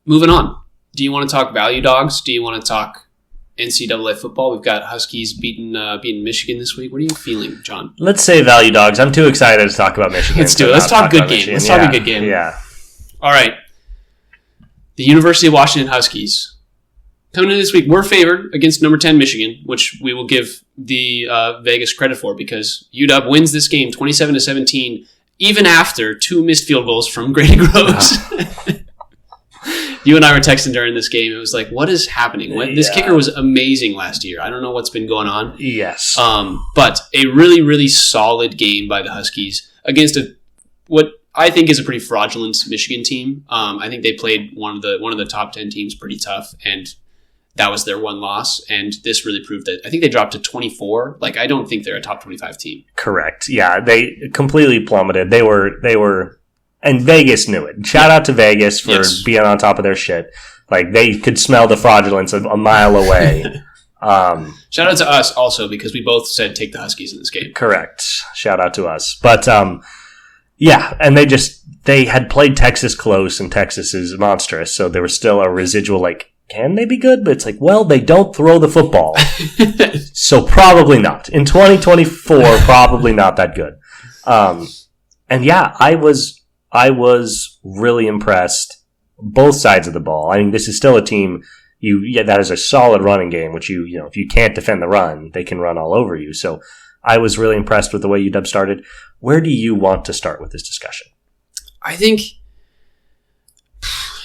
moving on. Do you want to talk value dogs? Do you want to talk NCAA football? We've got Huskies beating Michigan this week. What are you feeling, John? Let's say value dogs. I'm too excited to talk about Michigan. Let's do it. Let's talk good game. Let's talk a good game. Yeah. All right. The University of Washington Huskies. Coming in this week, we're favored against number 10 Michigan, which we will give the Vegas credit for because UW wins this game 27-17, even after 2 missed field goals from Grady Groves. You and I were texting during this game. It was like, what is happening? This kicker was amazing last year. I don't know what's been going on. Yes. But a really, really solid game by the Huskies against what I think is a pretty fraudulent Michigan team. I think they played one of the top 10 teams pretty tough, and that was their one loss. And this really proved that. I think they dropped to 24. Like, I don't think they're a top 25 team. Correct. Yeah, they completely plummeted. They were. And Vegas knew it. Shout out to Vegas for being on top of their shit. Like, they could smell the fraudulence a mile away. Shout out to us also because we both said take the Huskies in this game. Correct. Shout out to us. But, yeah, and they had played Texas close, and Texas is monstrous, so there was still a residual, like, can they be good? But it's like, well, they don't throw the football. So probably not. In 2024, probably not that good. And yeah, I was really impressed. Both sides of the ball. I mean, this is still a team that is a solid running game, which if you can't defend the run, they can run all over you. So I was really impressed with the way UW started. Where do you want to start with this discussion? I think.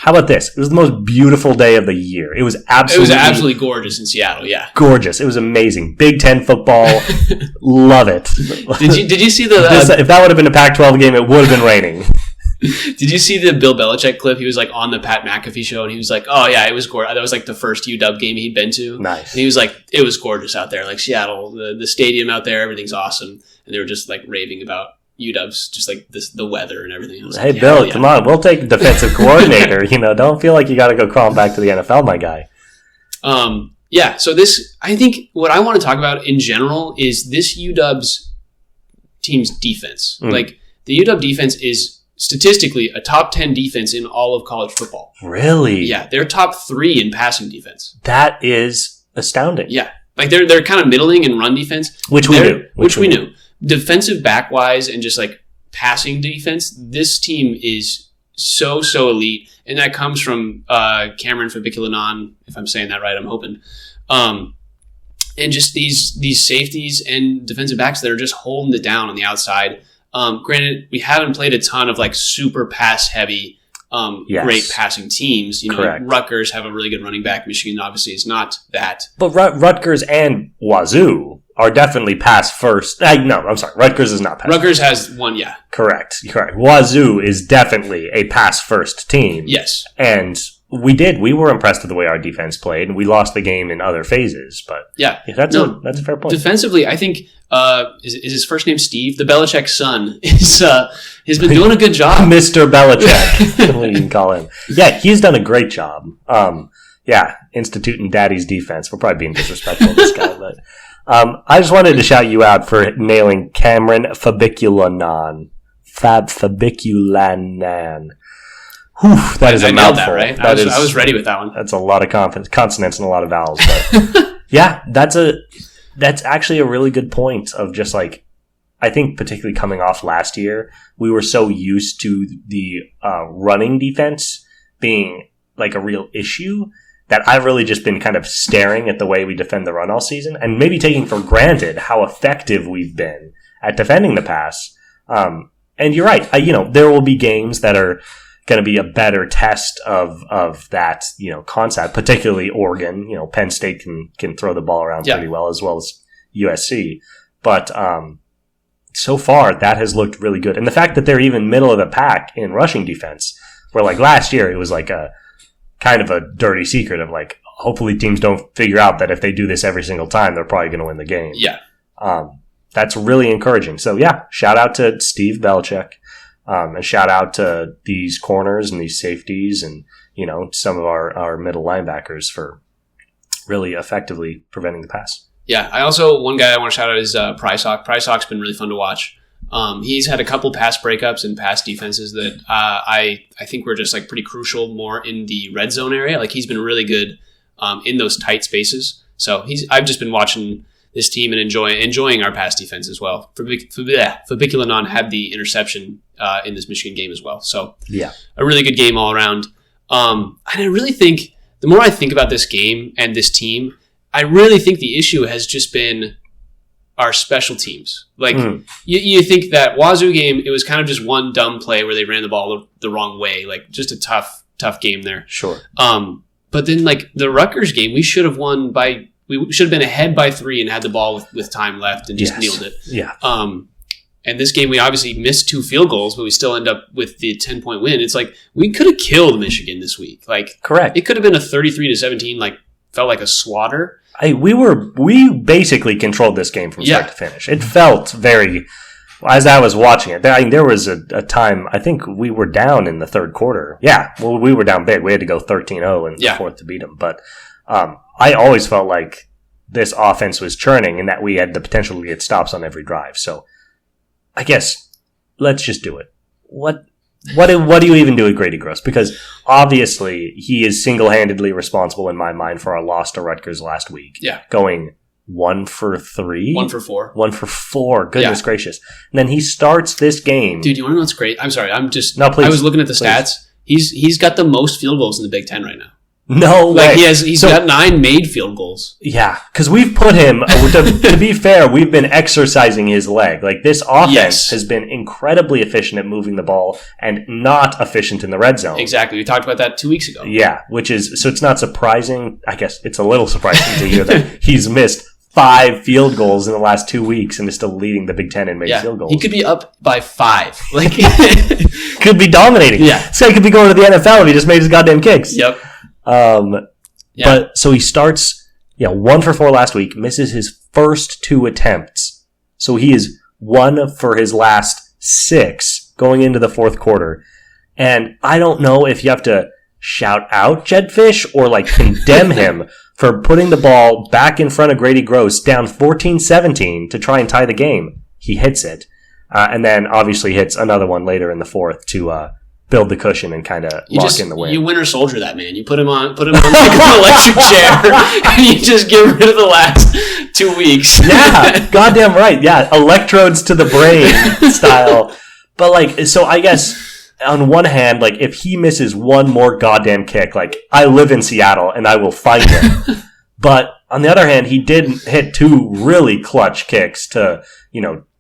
How about this? It was the most beautiful day of the year. It was absolutely gorgeous in Seattle. Yeah, gorgeous. It was amazing. Big Ten football, love it. Did you see the? If that would have been a Pac-12 game, it would have been raining. Did you see the Bill Belichick clip? He was like on the Pat McAfee show, and he was like, "Oh yeah, it was gorgeous." That was like the first UW game he'd been to. Nice. And he was like, "It was gorgeous out there, like Seattle, the stadium out there, everything's awesome." And they were just like raving about UW's, just like the weather and everything. Hey, like, Bill, come on, we'll take defensive coordinator. Don't feel like you got to go crawling back to the NFL, my guy. Yeah. So this, I think, what I want to talk about in general is this UW's team's defense. Like the UW defense is statistically a top 10 defense in all of college football. Really? Yeah, they're top 3 in passing defense. That is astounding. Yeah, like they're kind of middling in run defense, which we knew. Defensive back wise and just like passing defense, this team is so elite, and that comes from Cameron Fabiculanon, if I'm saying that right. I'm hoping, and just these safeties and defensive backs that are just holding it down on the outside. Granted, we haven't played a ton of like super pass heavy, great passing teams. Correct. Rutgers have a really good running back. Michigan obviously is not that. But Rutgers and Wazoo are definitely pass first. No, I'm sorry. Rutgers is not pass Rutgers first. Has one, yeah. Correct. Wazoo is definitely a pass first team. Yes. And we were impressed with the way our defense played, and we lost the game in other phases. But yeah, that's a fair point. Defensively, I think is his first name Steve? The Belichick son has been doing a good job. Mr. Belichick, what you can call him. Yeah, he's done a great job. Yeah, instituting daddy's defense. We're probably being disrespectful to this guy, but I just wanted to shout you out for nailing Cameron Fabiculanon. Fabiculanan. Whew, that is a mouthful. That, right? I was ready with that one. That's a lot of consonants and a lot of vowels. But yeah, that's actually a really good point of just like, I think particularly coming off last year, we were so used to the running defense being like a real issue that I've really just been kind of staring at the way we defend the run all season and maybe taking for granted how effective we've been at defending the pass. And you're right. There will be games that are going to be a better test of that, concept, particularly Oregon. Penn State can throw the ball around pretty well as USC. But so far, that has looked really good. And the fact that they're even middle of the pack in rushing defense, where like last year it was like a kind of a dirty secret of like, hopefully teams don't figure out that if they do this every single time, they're probably going to win the game. Yeah. That's really encouraging. So yeah, shout out to Steve Belichick. And shout out to these corners and these safeties and, some of our middle linebackers for really effectively preventing the pass. Yeah. One guy I want to shout out is Price Hawk. Price Hawk's been really fun to watch. He's had a couple pass breakups and pass defenses that I think were just like pretty crucial more in the red zone area. Like he's been really good in those tight spaces. So I've just been watching this team and enjoying our pass defense as well. Fabiculanon had the interception in this Michigan game as well. So yeah, a really good game all around. And I really think the more I think about this game and this team, I really think the issue has just been our special teams. Like you think that Wazoo game, it was kind of just one dumb play where they ran the ball the wrong way. Like just a tough game there. Sure. But then like the Rutgers game, we should have been ahead by 3 and had the ball with time left and just nailed it. Yeah. And this game, we obviously missed 2 field goals, but we still end up with the 10-point win. It's like we could have killed Michigan this week. Like correct. It could have been a 33-17, like felt like a slaughter. We basically controlled this game from start to finish. It felt very, as I was watching it, there was a time, I think we were down in the third quarter. Yeah, well, we were down big. We had to go 13-0 in the fourth to beat them. But I always felt like this offense was churning and that we had the potential to get stops on every drive. So I guess let's just do it. What do you even do with Grady Gross? Because obviously he is single-handedly responsible in my mind for our loss to Rutgers last week. Yeah. Going 1 for 3? 1 for 4. 1 for 4. Goodness gracious. And then he starts this game. Dude, you want to know what's great? I'm sorry. Please. I was looking at the stats. He's got the most field goals in the Big Ten right now. No way. He's got 9 made field goals. Yeah, because we've put him, to be fair, we've been exercising his leg. Like, this offense has been incredibly efficient at moving the ball and not efficient in the red zone. Exactly. We talked about that 2 weeks ago. Yeah, so it's not surprising. I guess it's a little surprising to hear that he's missed 5 field goals in the last 2 weeks and is still leading the Big Ten in made field goals. He could be up by 5. Like, could be dominating. Yeah. This guy could be going to the NFL if he just made his goddamn kicks. Yep. But so he starts, 1 for 4 last week, misses his first 2 attempts. So he is 1 for his last 6 going into the fourth quarter. And I don't know if you have to shout out Jedfish or like condemn him for putting the ball back in front of Grady Gross down 14-17 to try and tie the game. He hits it. And then obviously hits another one later in the fourth to, build the cushion and kind of lock in the win. You winter soldier that man. You put him on like an electric chair and you just get rid of the last 2 weeks. Yeah, goddamn right. Yeah, electrodes to the brain style. But like, so I guess on one hand, like if he misses one more goddamn kick, like I live in Seattle and I will find him. But on the other hand, he did hit 2 really clutch kicks to,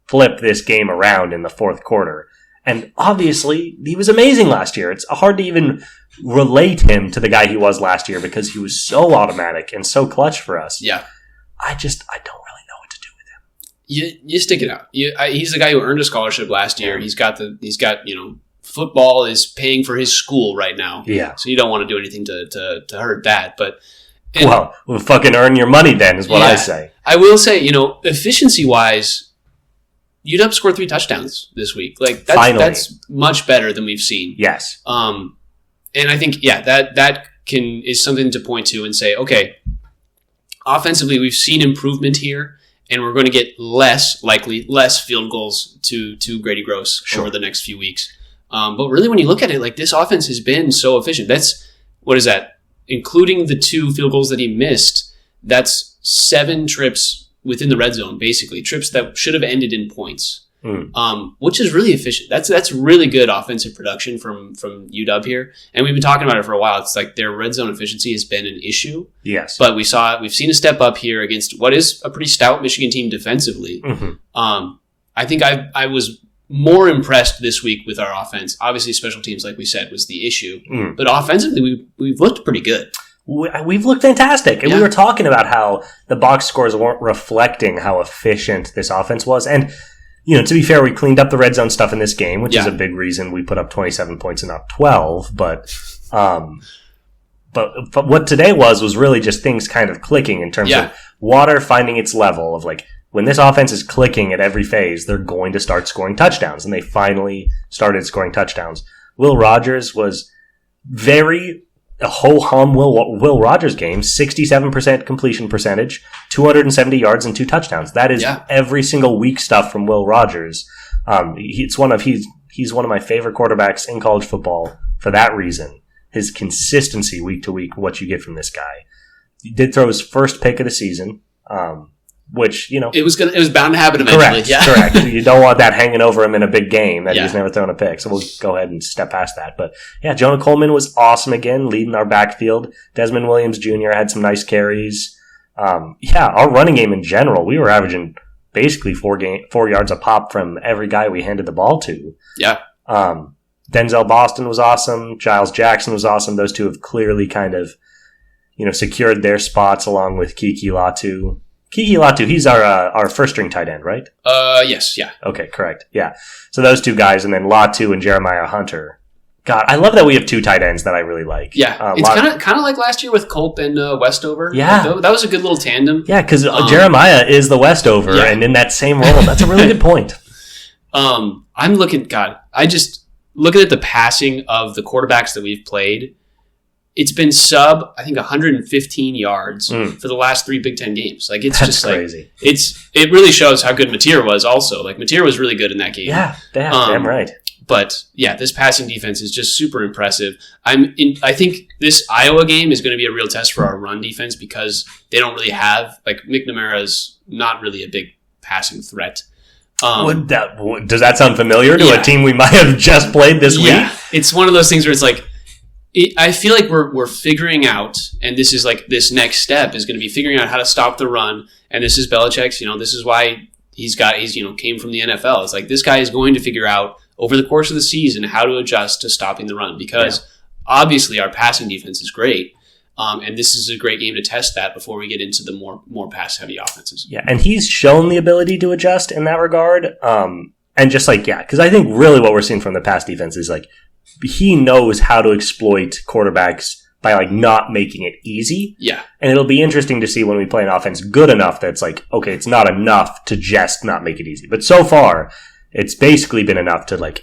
flip this game around in the fourth quarter. And obviously, he was amazing last year. It's hard to even relate him to the guy he was last year because he was so automatic and so clutch for us. Yeah. I don't really know what to do with him. You stick it out. He's the guy who earned a scholarship last year. He's got football is paying for his school right now. Yeah. So you don't want to do anything to hurt that. But we'll fucking earn your money then is what I say. I will say, efficiency-wise, UW scored 3 touchdowns this week. Like that's much better than we've seen. Yes. And I think that is something to point to and say, okay, offensively we've seen improvement here, and we're going to get less field goals to Grady Gross over the next few weeks. But really, when you look at it, like this offense has been so efficient. What is that? Including the 2 field goals that he missed, that's 7 trips within the red zone, basically. Trips that should have ended in points, which is really efficient. That's really good offensive production from UW here. And we've been talking about it for a while. It's like their red zone efficiency has been an issue. Yes. But we've seen a step up here against what is a pretty stout Michigan team defensively. Mm-hmm. I think I was more impressed this week with our offense. Obviously, special teams, like we said, was the issue. But offensively, we've looked pretty good. We've looked fantastic. And we were talking about how the box scores weren't reflecting how efficient this offense was. And, to be fair, we cleaned up the red zone stuff in this game, which is a big reason we put up 27 points and not 12. But what today was really just things kind of clicking in terms of water finding its level of like, when this offense is clicking at every phase, they're going to start scoring touchdowns. And they finally started scoring touchdowns. Will Rogers was a ho-hum Will Rogers game, 67% completion percentage, 270 yards and 2 touchdowns. That is every single week stuff from Will Rogers. He's one of my favorite quarterbacks in college football for that reason. His consistency week to week, what you get from this guy. He did throw his first pick of the season, which, it was bound to happen eventually. Correct. You don't want that hanging over him in a big game that he's never thrown a pick. So we'll go ahead and step past that. But yeah, Jonah Coleman was awesome again, leading our backfield. Desmond Williams Jr. had some nice carries. Our running game in general, we were averaging basically 4 yards a pop from every guy we handed the ball to. Yeah. Denzel Boston was awesome. Giles Jackson was awesome. Those two have clearly kind of, secured their spots along with Kiki Latu. Kiki Latu, he's our first string tight end, right? Yes, yeah. Okay, correct. Yeah. So those two guys, and then Latu and Jeremiah Hunter. God, I love that we have 2 tight ends that I really like. Yeah, it's kind of like last year with Culp and Westover. Yeah. That was a good little tandem. Yeah, because Jeremiah is the Westover, and in that same role. That's a really good point. I'm looking at the passing of the quarterbacks that we've played. It's been I think 115 yards for the last 3 Big Ten games. Like it's That's just crazy. It really shows how good Mateer was. Also, like Mateer was really good in that game. Yeah, damn right. But yeah, this passing defense is just super impressive. I think this Iowa game is going to be a real test for our run defense because they don't really have McNamara's not really a big passing threat. Does that sound familiar to a team we might have just played this week? Yeah, it's one of those things where it's like. I feel like we're figuring out, and this is like this next step is going to be figuring out how to stop the run. And this is Belichick's. This is why he's came from the NFL. It's like this guy is going to figure out over the course of the season how to adjust to stopping the run because obviously our passing defense is great, and this is a great game to test that before we get into the more pass heavy offenses. Yeah, and he's shown the ability to adjust in that regard. And just because I think really what we're seeing from the pass defense is he knows how to exploit quarterbacks by not making it easy. Yeah. And it'll be interesting to see when we play an offense good enough that's okay, it's not enough to just not make it easy. But so far, it's basically been enough to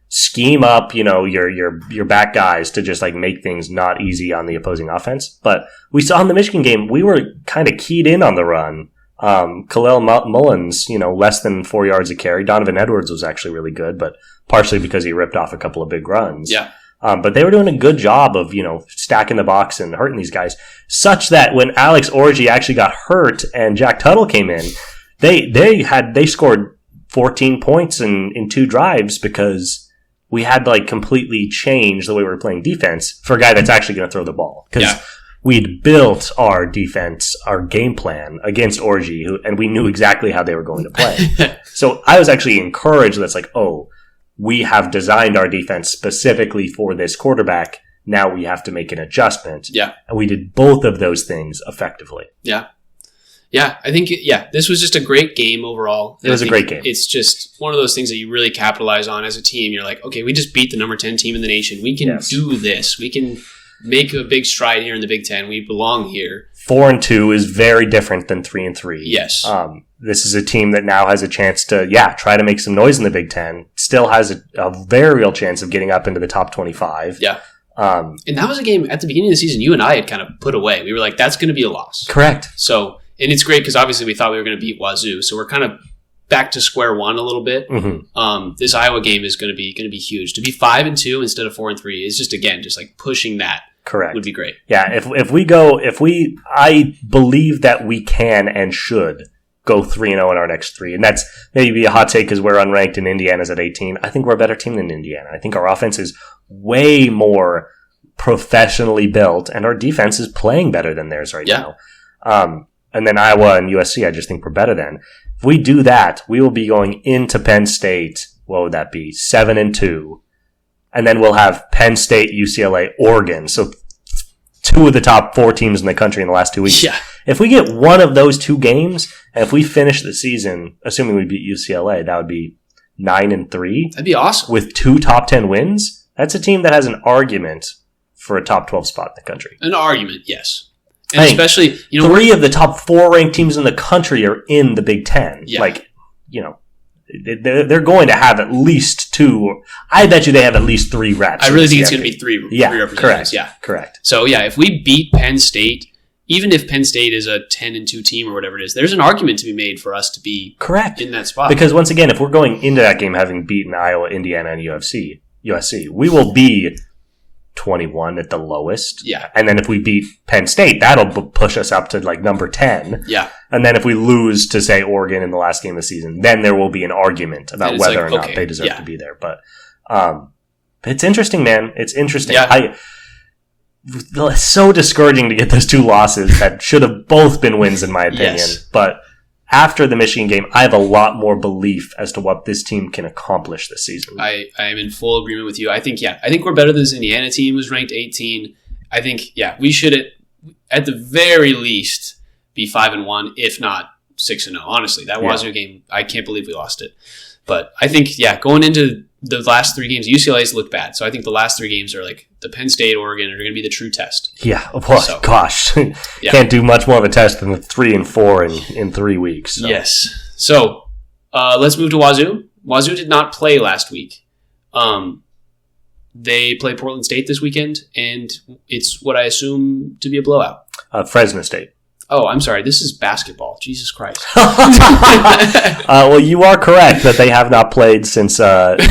scheme up, your back guys to just make things not easy on the opposing offense. But we saw in the Michigan game, we were kind of keyed in on the run. Khalil Mullins, less than 4 yards a carry. Donovan Edwards was actually really good, but partially because he ripped off a couple of big runs. Yeah. But they were doing a good job of, stacking the box and hurting these guys, such that when Alex Orji actually got hurt and Jack Tuttle came in, they scored 14 points in 2 drives because we had to completely change the way we were playing defense for a guy that's actually going to throw the ball. Because we'd built our defense, our game plan against Orji, and we knew exactly how they were going to play. So I was actually encouraged that's we have designed our defense specifically for this quarterback. Now we have to make an adjustment. Yeah. And we did both of those things effectively. Yeah. Yeah, I think, this was just a great game overall. It was a great game. It's just one of those things that you really capitalize on as a team. You're like, okay, we just beat the number 10 team in the nation. We can do this. We can make a big stride here in the Big Ten. We belong here. 4-2 is very different than 3-3. Yes. This is a team that now has a chance to, try to make some noise in the Big Ten. Still has a very real chance of getting up into the top 25. Yeah. And that was a game at the beginning of the season you and I had kind of put away. We were like, that's going to be a loss. Correct. So, and it's great because obviously we thought we were going to beat Wazoo. So we're kind of back to square one a little bit. Mm-hmm. This Iowa game is going to be huge. To be 5-2 instead of 4-3 is just pushing that. Correct. Would be great. Yeah, I believe that we can and should go 3-0 in our next 3. And that's maybe a hot take because we're unranked and Indiana's at 18. I think we're a better team than Indiana. I think our offense is way more professionally built and our defense is playing better than theirs right now. And then Iowa and USC, I just think we're better than. If we do that, we will be going into Penn State. What would that be? 7-2. And then we'll have Penn State, UCLA, Oregon. So 2 of the top 4 teams in the country in the last 2 weeks. Yeah. If we get one of those 2 games, and if we finish the season, assuming we beat UCLA, that would be 9-3. That'd be awesome. With 2 top 10 wins. That's a team that has an argument for a top 12 spot in the country. An argument, yes. And especially, 3 of the top 4 ranked teams in the country are in the Big Ten. Yeah. They're going to have at least 2. I bet you they have at least 3 reps. I really think it's going to be 3 Yeah, representatives. correct. Yeah, correct. So if we beat Penn State, even if Penn State is a 10-2 team or whatever it is, there's an argument to be made for us to be correct in that spot. Because once again, if we're going into that game having beaten Iowa, Indiana, and USC, we will be 21 at the lowest. Yeah. And then if we beat Penn State, that'll push us up to like number 10. Yeah. And then if we lose to, say, Oregon in the last game of the season, then there will be an argument about whether or not they deserve to be there. But it's interesting, man. It's interesting. Yeah. It's so discouraging to get those two losses that should have both been wins, in my opinion. Yes. But after the Michigan game, I have a lot more belief as to what this team can accomplish this season. I am in full agreement with you. I think we're better than this Indiana team, who's ranked 18. I think, we should, at the very least, be 5-1, if not 6-0. Honestly, that Wazoo game, I can't believe we lost it. But I think, going into the last 3 games, UCLA's looked bad. So I think the last 3 games are like the Penn State, Oregon are going to be the true test. Yeah. Well, gosh. Can't do much more of a test than the 3 and 4 in 3 weeks. So. Yes. So let's move to Wazoo. Wazoo did not play last week. They play Portland State this weekend, and it's what I assume to be a blowout. Fresno State. Oh, I'm sorry. This is basketball. Jesus Christ. Well, you are correct that they have not played since the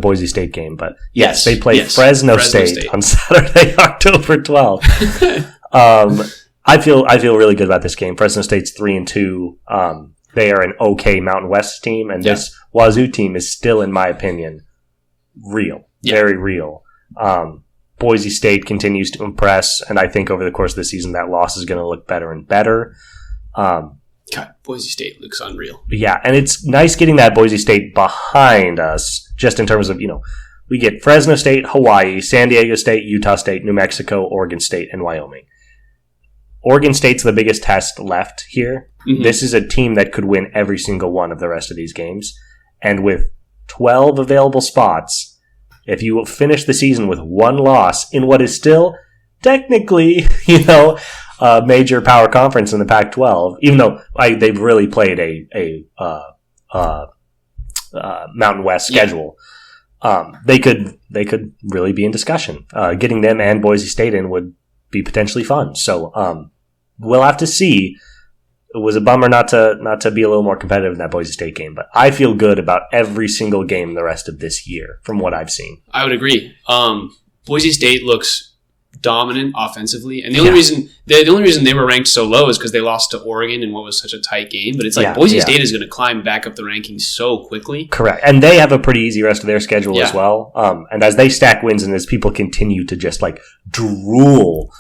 Boise State game. But yes, they play Fresno State on Saturday, October 12th. I feel really good about this game. Fresno State's 3-2. They are an okay Mountain West team, and this Wazoo team is still, in my opinion, real. Very real. Boise State continues to impress, and I think over the course of the season that loss is going to look better and better. God, Boise State looks unreal. Yeah, and it's nice getting that Boise State behind us, just in terms of, we get Fresno State, Hawaii, San Diego State, Utah State, New Mexico, Oregon State, and Wyoming. Oregon State's the biggest test left here. Mm-hmm. This is a team that could win every single one of the rest of these games, and with 12 available spots, if you finish the season with 1 loss in what is still technically, a major power conference in the Pac-12, even though they've really played a Mountain West schedule, they could really be in discussion. Getting them and Boise State in would be potentially fun. So we'll have to see. It was a bummer not to be a little more competitive in that Boise State game, but I feel good about every single game the rest of this year from what I've seen. I would agree. Boise State looks dominant offensively, and the only reason they were ranked so low is because they lost to Oregon in what was such a tight game. But it's like Boise State is going to climb back up the rankings so quickly. Correct, and they have a pretty easy rest of their schedule as well. And as they stack wins and as people continue to just drool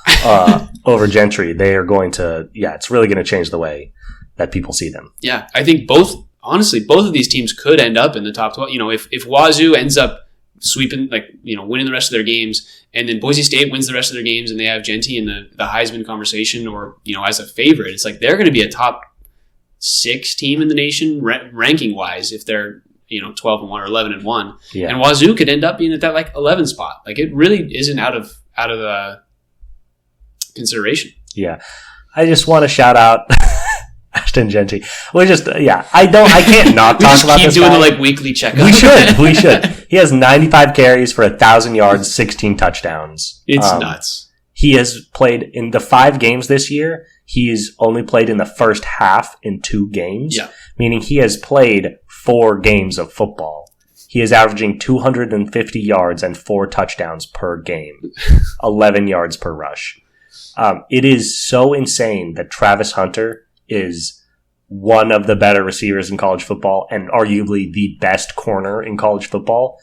over Gentry, they are going to it's really going to change the way that people see them. Yeah, I think both of these teams could end up in the top 12. If Wazoo ends up sweeping, winning the rest of their games, and then Boise State wins the rest of their games, and they have Genty in the Heisman conversation, or as a favorite, it's like they're going to be a top 6 team in the nation ranking wise if they're 12-1 or 11-1, and Wazoo could end up being at that 11 spot. It really isn't out of consideration. Yeah, I just want to shout out Ashton Genty. I can't not talk about this. Keep doing the weekly checkup. We should. He has 95 carries for 1,000 yards, 16 touchdowns. It's nuts. He has played in the 5 games this year. He's only played in the first half in 2 games, meaning he has played 4 games of football. He is averaging 250 yards and 4 touchdowns per game, 11 yards per rush. It is so insane that Travis Hunter is one of the better receivers in college football and arguably the best corner in college football.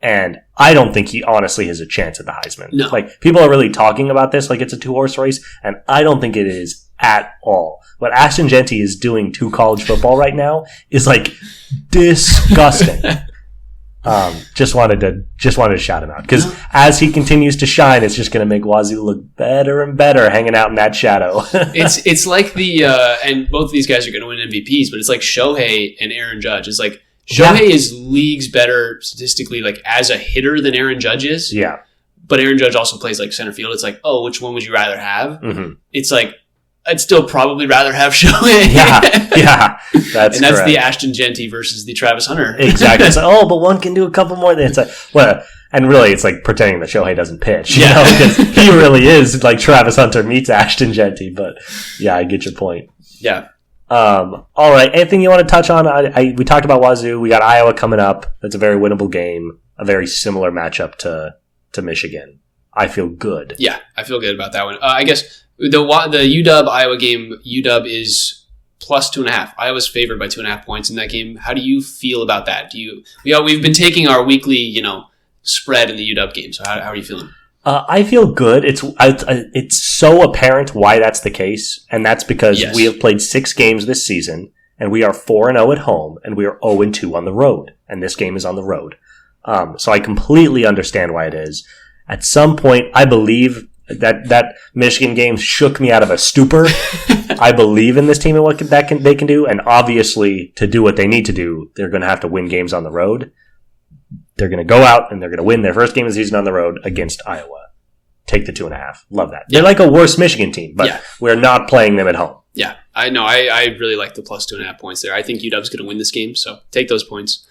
And I don't think he honestly has a chance at the Heisman. No. People are really talking about this like it's a 2-horse race, and I don't think it is at all. What Ashton Genty is doing to college football right now is disgusting. Just wanted to shout him out because as he continues to shine, it's just going to make Wazoo look better and better hanging out in that shadow. It's like and both of these guys are going to win MVPs, but it's like Shohei and Aaron Judge. It's like Shohei is leagues better statistically, as a hitter than Aaron Judge is. Yeah, but Aaron Judge also plays center field. It's which one would you rather have? Mm-hmm. It's I'd still probably rather have Shohei. Yeah, that's correct. the Ashton Genty versus the Travis Hunter. Exactly. It's like, but one can do a couple more. It's like, well, and really, it's like pretending that Shohei doesn't pitch, you know, because he really is like Travis Hunter meets Ashton Genty. But yeah, I get your point. Yeah. All right. Anything you want to touch on? We talked about Wazoo. We got Iowa coming up. That's a very winnable game. A very similar matchup to Michigan. I feel good. Yeah, I feel good about that one. I guess the UW Iowa game, UW is plus 2.5. Iowa's favored by 2.5 points in that game. How do you feel about that? We've been taking our weekly, spread in the UW game. So how are you feeling? I feel good. It's so apparent why that's the case, and that's because we have played 6 games this season, and we are 4-0 at home, and we are 0-2 on the road, and this game is on the road. So I completely understand why it is. At some point, I believe that Michigan game shook me out of a stupor. I believe in this team and what they can do, and obviously, to do what they need to do, they're going to have to win games on the road. They're going to go out and they're going to win their first game of the season on the road against Iowa. Take the 2.5. Love that. They're like a worse Michigan team, but we're not playing them at home. Yeah, I know. I really like the plus 2.5 points there. I think UW's going to win this game, so take those points.